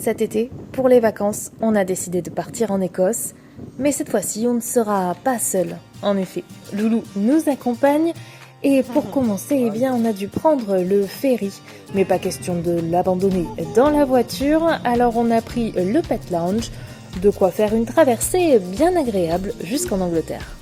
Cet été, pour les vacances, on a décidé de partir en Écosse. Mais cette fois-ci, on ne sera pas seul. En effet, Loulou nous accompagne. Et pour commencer, eh bien, on a dû prendre le ferry. Mais pas question de l'abandonner dans la voiture. Alors on a pris le Pet Lounge. De quoi faire une traversée bien agréable jusqu'en Angleterre.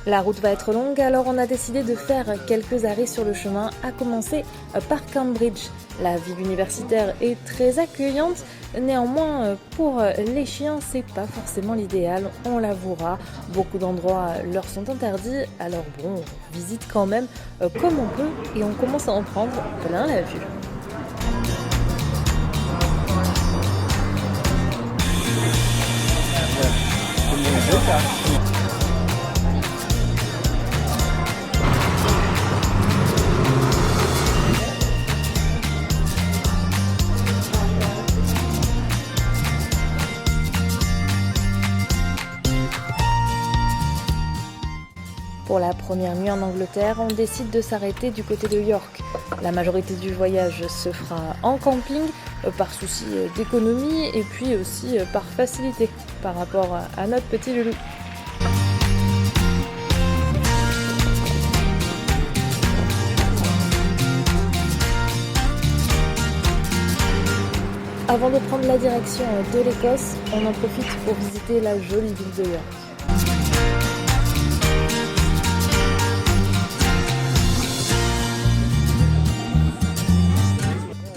La route va être longue, alors on a décidé de faire quelques arrêts sur le chemin, à commencer par Cambridge. La ville universitaire est très accueillante, néanmoins pour les chiens c'est pas forcément l'idéal, on l'avouera. Beaucoup d'endroits leur sont interdits, alors bon, on visite quand même comme on peut et on commence à en prendre plein la vue. Pour la première nuit en Angleterre, on décide de s'arrêter du côté de York. La majorité du voyage se fera en camping, par souci d'économie et puis aussi par facilité par rapport à notre petit loulou. Avant de prendre la direction de l'Écosse, on en profite pour visiter la jolie ville de York.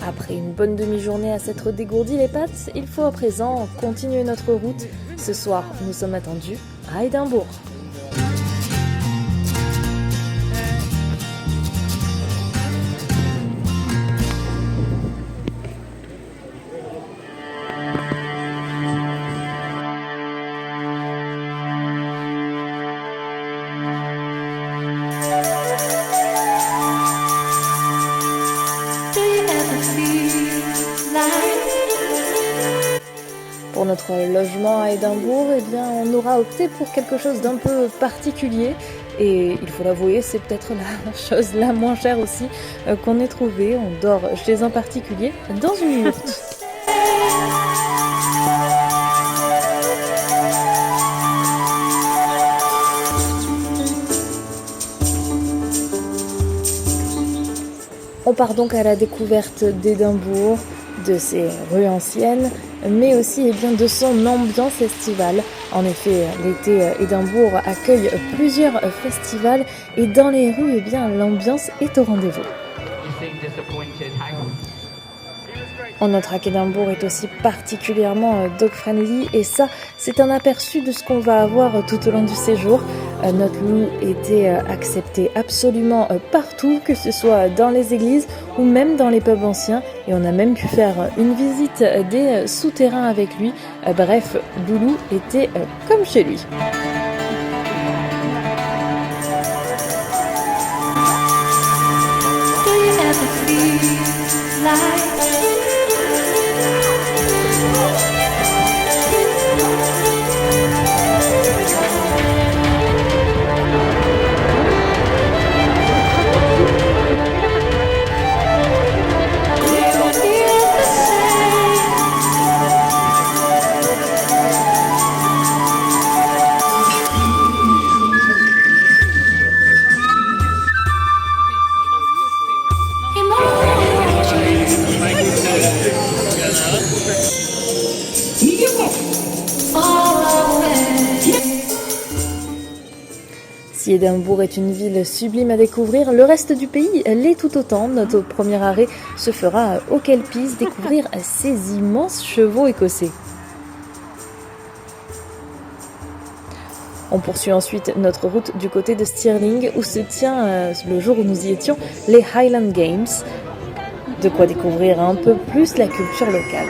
Après une bonne demi-journée à s'être dégourdi les pattes, il faut à présent continuer notre route. Ce soir, nous sommes attendus à Édimbourg. Pour notre logement à Édimbourg, eh bien, on aura opté pour quelque chose d'un peu particulier. Et il faut l'avouer, c'est peut-être la chose la moins chère aussi qu'on ait trouvée. On dort chez un particulier dans une yourte. On part donc à la découverte d'Édimbourg, de ses rues anciennes, mais aussi bien de son ambiance estivale. En effet, l'été, Édimbourg accueille plusieurs festivals et dans les rues, bien, l'ambiance est au rendez-vous. On notera qu'Édimbourg est aussi particulièrement dog-friendly et ça, c'est un aperçu de ce qu'on va avoir tout au long du séjour. Notre loup était accepté absolument partout, que ce soit dans les églises ou même dans les pubs anciens. Et on a même pu faire une visite des souterrains avec lui. Bref, Loulou était comme chez lui. Si Édimbourg est une ville sublime à découvrir, le reste du pays l'est tout autant. Notre premier arrêt se fera au Kelpies, découvrir ces immenses chevaux écossais. On poursuit ensuite notre route du côté de Stirling où se tient, le jour où nous y étions, les Highland Games. De quoi découvrir un peu plus la culture locale.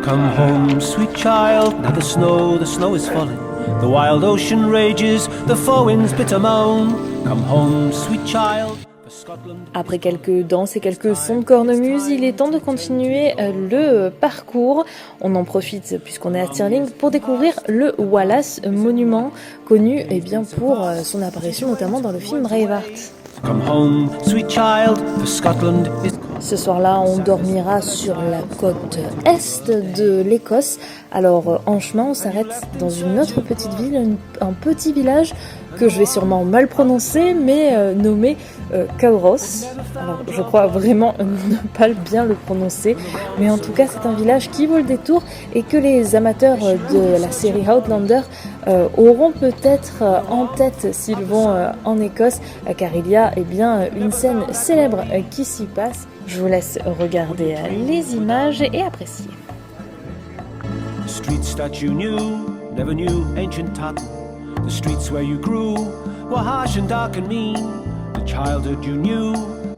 Come home, sweet child, now the snow is falling. The wild ocean rages, the foe wind's bitter moan. Come home, sweet child. Après quelques danses et quelques sons de cornemuse, il est temps de continuer le parcours. On en profite puisqu'on est à Stirling pour découvrir le Wallace Monument, connu pour son apparition notamment dans le film Braveheart. Come home, sweet child, for Scotland is... Ce soir-là, on dormira sur la côte est de l'Écosse. Alors, en chemin, on s'arrête dans une autre petite ville, un petit village que je vais sûrement mal prononcer, mais nommé Cowross. Alors, je crois vraiment ne pas bien le prononcer, mais en tout cas, c'est un village qui vaut le détour et que les amateurs de la série Outlander auront peut-être en tête s'ils vont en Écosse, car il y a une scène célèbre qui s'y passe. Je vous laisse regarder les images et apprécier. The streets that you knew, never knew ancient Tatton. The streets where you grew were harsh and dark and mean. The childhood you knew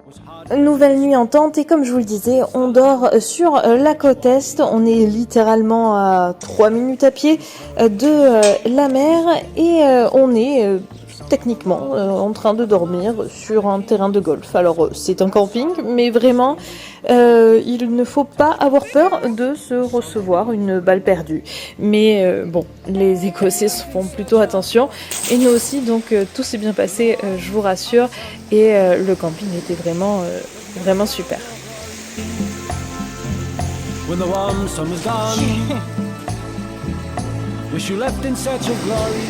was hard. Nouvelle nuit en tente et comme je vous le disais, on dort sur la côte est. On est littéralement à 3 minutes à pied de la mer et on est techniquement en train de dormir sur un terrain de golf. Alors c'est un camping, mais vraiment il ne faut pas avoir peur de se recevoir une balle perdue. Mais bon, les Écossais font plutôt attention et nous aussi, donc tout s'est bien passé, je vous rassure, et le camping était vraiment super. When the warm sun was gone, wish you left in search of glory.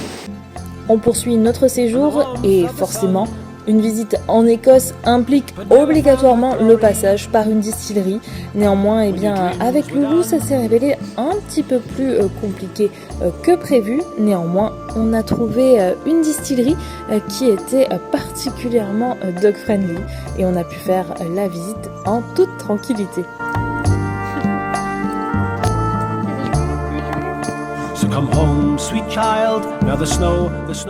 On poursuit notre séjour et forcément, une visite en Écosse implique obligatoirement le passage par une distillerie. Néanmoins, avec Loulou, ça s'est révélé un petit peu plus compliqué que prévu. Néanmoins, on a trouvé une distillerie qui était particulièrement dog-friendly et on a pu faire la visite en toute tranquillité. So come home, sweet child. Now the snow is...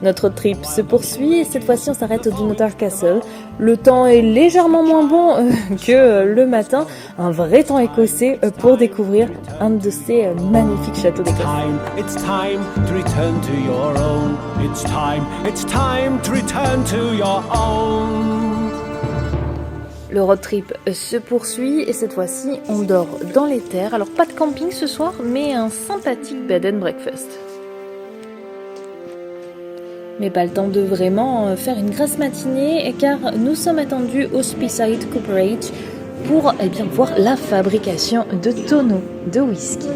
Notre trip se poursuit et cette fois-ci on s'arrête au Dunnottar Castle. Le temps est légèrement moins bon que le matin, un vrai temps écossais pour découvrir un de ces magnifiques châteaux d'Écosse. It's time to return to your own. It's time to return to your own. Le road trip se poursuit et cette fois-ci on dort dans les terres. Alors pas de camping ce soir mais un sympathique bed and breakfast. Mais pas le temps de vraiment faire une grasse matinée car nous sommes attendus au Speyside Cooperage pour voir la fabrication de tonneaux de whisky.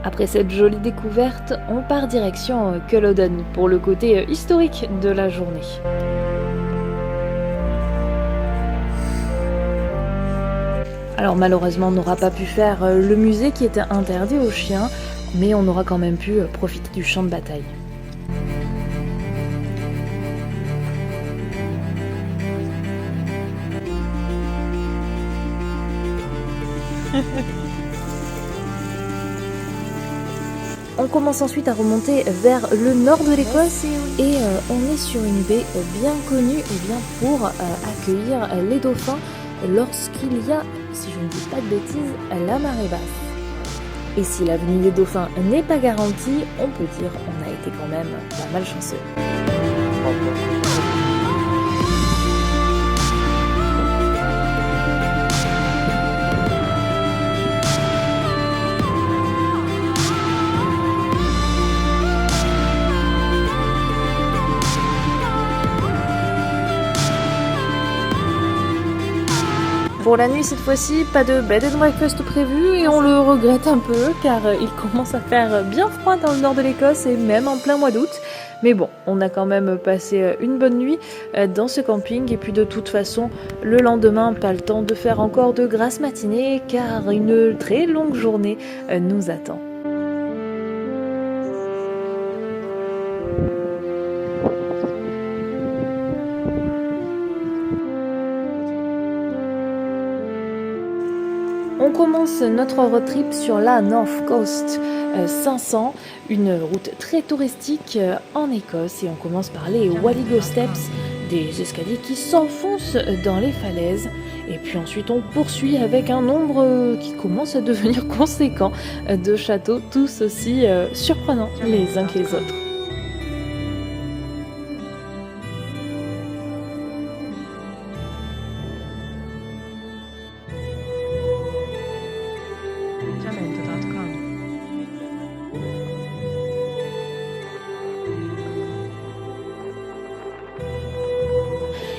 Après cette jolie découverte, on part direction Culloden pour le côté historique de la journée. Alors malheureusement, on n'aura pas pu faire le musée qui était interdit aux chiens, mais on aura quand même pu profiter du champ de bataille. On commence ensuite à remonter vers le nord de l'Écosse et on est sur une baie bien connue pour accueillir les dauphins lorsqu'il y a, si je ne dis pas de bêtises, la marée basse. Et si l'avenue des dauphins n'est pas garantie, on peut dire qu'on a été quand même pas mal chanceux. Pour la nuit cette fois-ci, pas de bed and breakfast prévu et on le regrette un peu car il commence à faire bien froid dans le nord de l'Écosse et même en plein mois d'août. Mais bon, on a quand même passé une bonne nuit dans ce camping et puis de toute façon, le lendemain, pas le temps de faire encore de grasses matinées car une très longue journée nous attend. On commence notre road trip sur la North Coast 500, une route très touristique en Écosse et on commence par les Walligo Steps, des escaliers qui s'enfoncent dans les falaises Et puis ensuite on poursuit avec un nombre qui commence à devenir conséquent de châteaux, tous aussi surprenants les uns que les autres.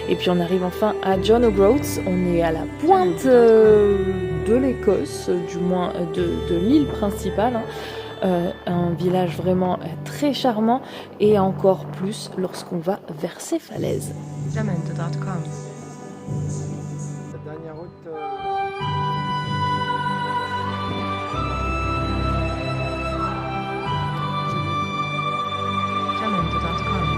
Et puis on arrive enfin à John O'Groats, on est à la pointe de l'Écosse, du moins de l'île principale, un village vraiment très charmant et encore plus lorsqu'on va vers ses falaises. Jamendo.com. La dernière route. Jamendo.com.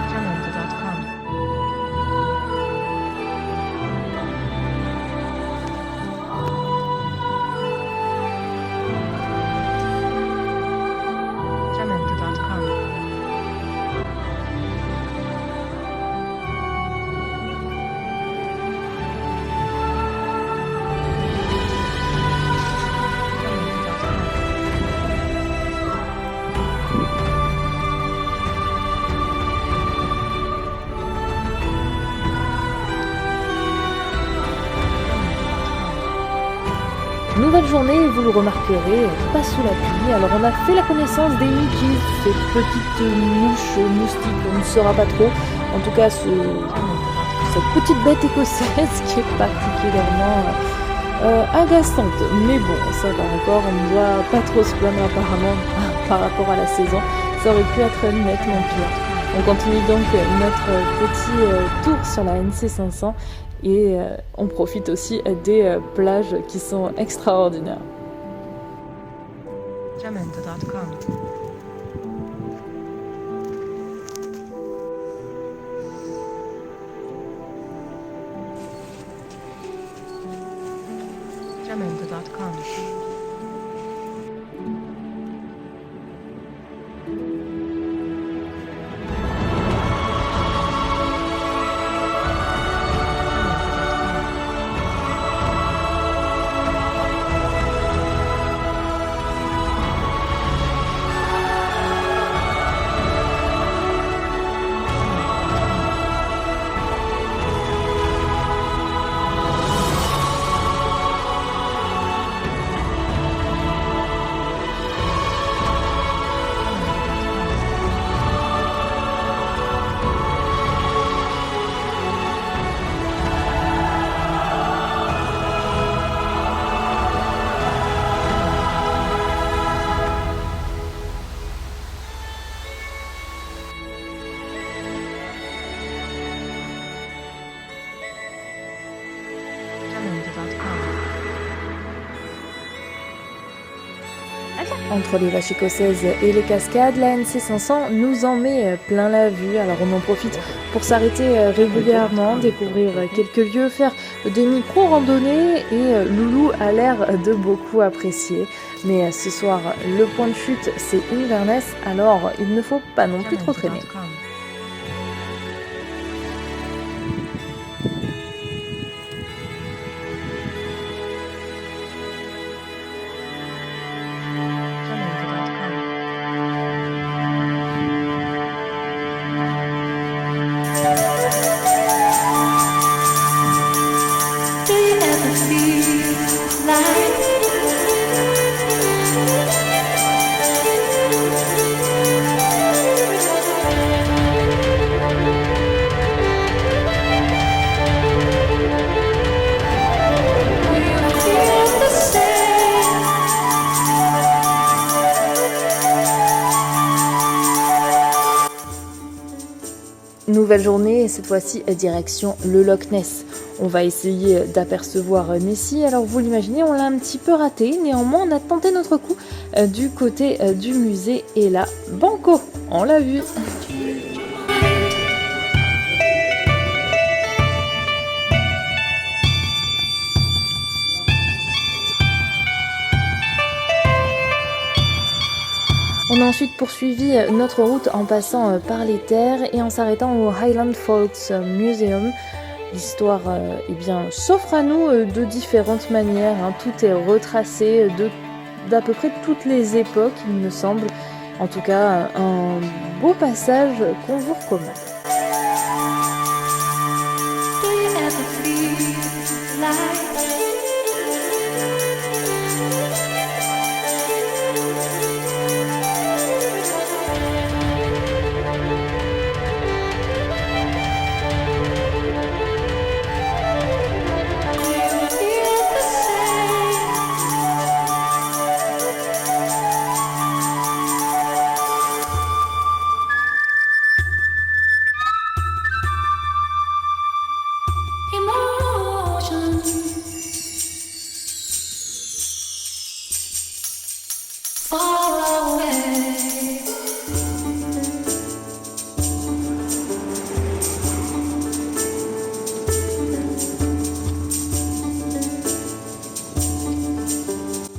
Jamendo.com. Jamendo.com. Nouvelle journée, vous le remarquerez, pas sous la pluie. Alors on a fait la connaissance des Mickeys, ces petites mouches, moustiques, on ne saura pas trop. En tout cas, cette petite bête écossaise qui est particulièrement agaçante. Mais bon, ça va encore, on ne doit pas trop se plaindre apparemment par rapport à la saison. Ça aurait pu être nettement pire. On continue donc notre petit tour sur la NC500 et on profite aussi des plages qui sont extraordinaires. Jamendo.com. Jamendo.com. Entre les vaches écossaises et les cascades, la NC500 nous en met plein la vue. Alors on en profite pour s'arrêter régulièrement, découvrir quelques lieux, faire des micro-randonnées et Loulou a l'air de beaucoup apprécier. Mais ce soir, le point de chute, c'est Inverness, alors il ne faut pas non plus trop traîner. Jamendo.com. Jamendo.com. Do you ever feel like do you feel the same? Nouvelle journée, et cette fois-ci direction le Loch Ness. On va essayer d'apercevoir Nessie. Alors vous l'imaginez, on l'a un petit peu raté. Néanmoins, on a tenté notre coup du côté du musée. Et là, banco, on l'a vu. On a ensuite poursuivi notre route en passant par les terres et en s'arrêtant au Highland Folks Museum. L'histoire s'offre à nous de différentes manières, hein. Tout est retracé d'à peu près toutes les époques, il me semble. En tout cas, un beau passage qu'on vous recommande. Do you ever feel like far away?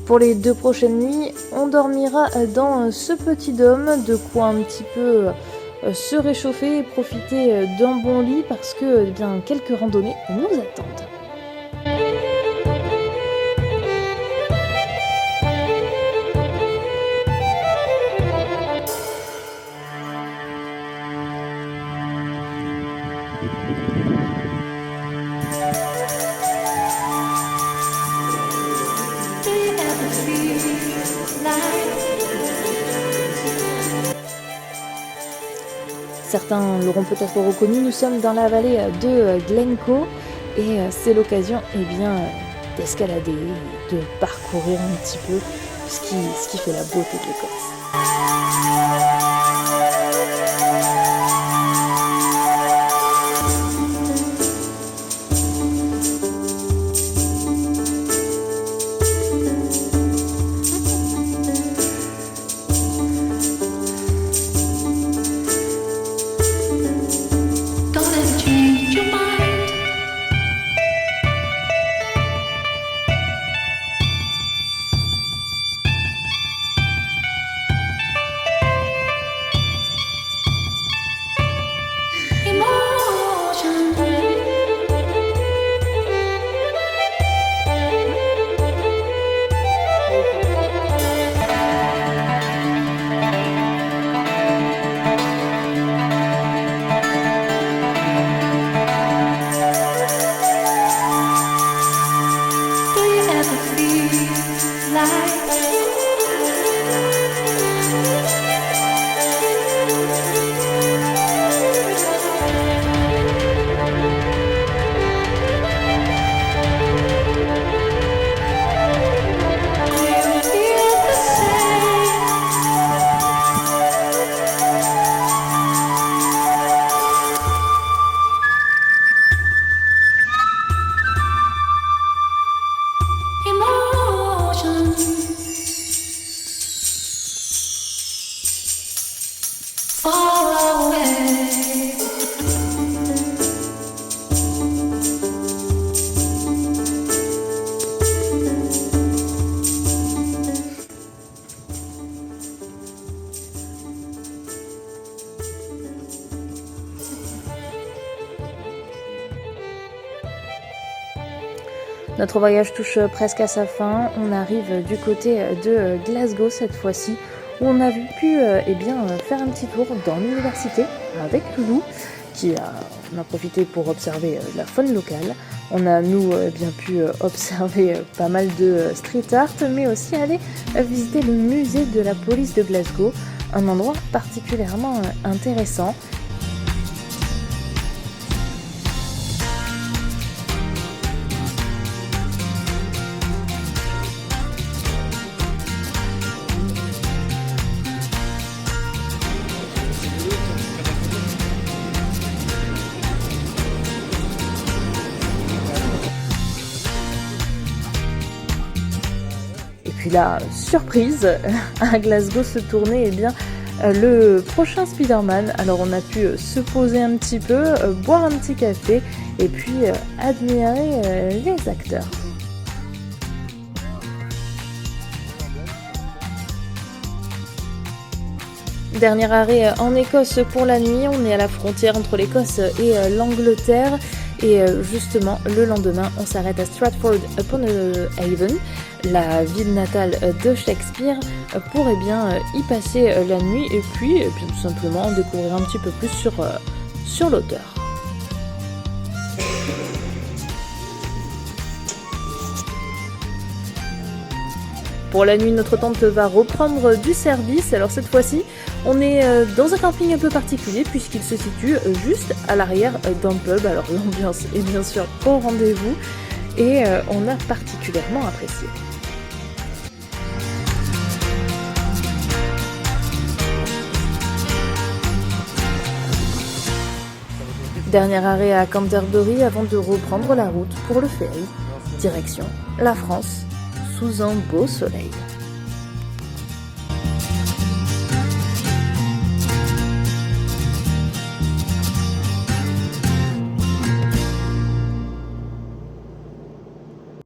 Pour les 2 prochaines nuits, on dormira dans ce petit dôme, de quoi un petit peu se réchauffer et profiter d'un bon lit parce que quelques randonnées nous attendent. Do you ever feel like Certains l'auront peut-être reconnu, nous sommes dans la vallée de Glencoe et c'est l'occasion d'escalader, de parcourir un petit peu ce qui fait la beauté de l'Écosse. don't ever change your mind? Do you ever feel like you feel the same? Emotions far away. Notre voyage touche presque à sa fin. On arrive du côté de Glasgow cette fois-ci, où on a pu faire un petit tour dans l'université avec Loulou, on a profité pour observer la faune locale. On a pu observer pas mal de street art, mais aussi aller visiter le musée de la police de Glasgow, un endroit particulièrement intéressant. Et puis là, surprise, à Glasgow se tournait le prochain Spider-Man. Alors on a pu se poser un petit peu, boire un petit café et puis admirer les acteurs. Dernier arrêt en Écosse pour la nuit, on est à la frontière entre l'Écosse et l'Angleterre. Et justement, le lendemain, on s'arrête à Stratford-upon-Avon, la ville natale de Shakespeare, pour y passer la nuit et puis tout simplement découvrir un petit peu plus sur l'auteur. Pour la nuit, notre tente va reprendre du service. Alors cette fois-ci, on est dans un camping un peu particulier puisqu'il se situe juste à l'arrière d'un pub. Alors l'ambiance est bien sûr au rendez-vous et on a particulièrement apprécié. Dernier arrêt à Canterbury avant de reprendre la route pour le ferry. Direction la France, sous un beau soleil.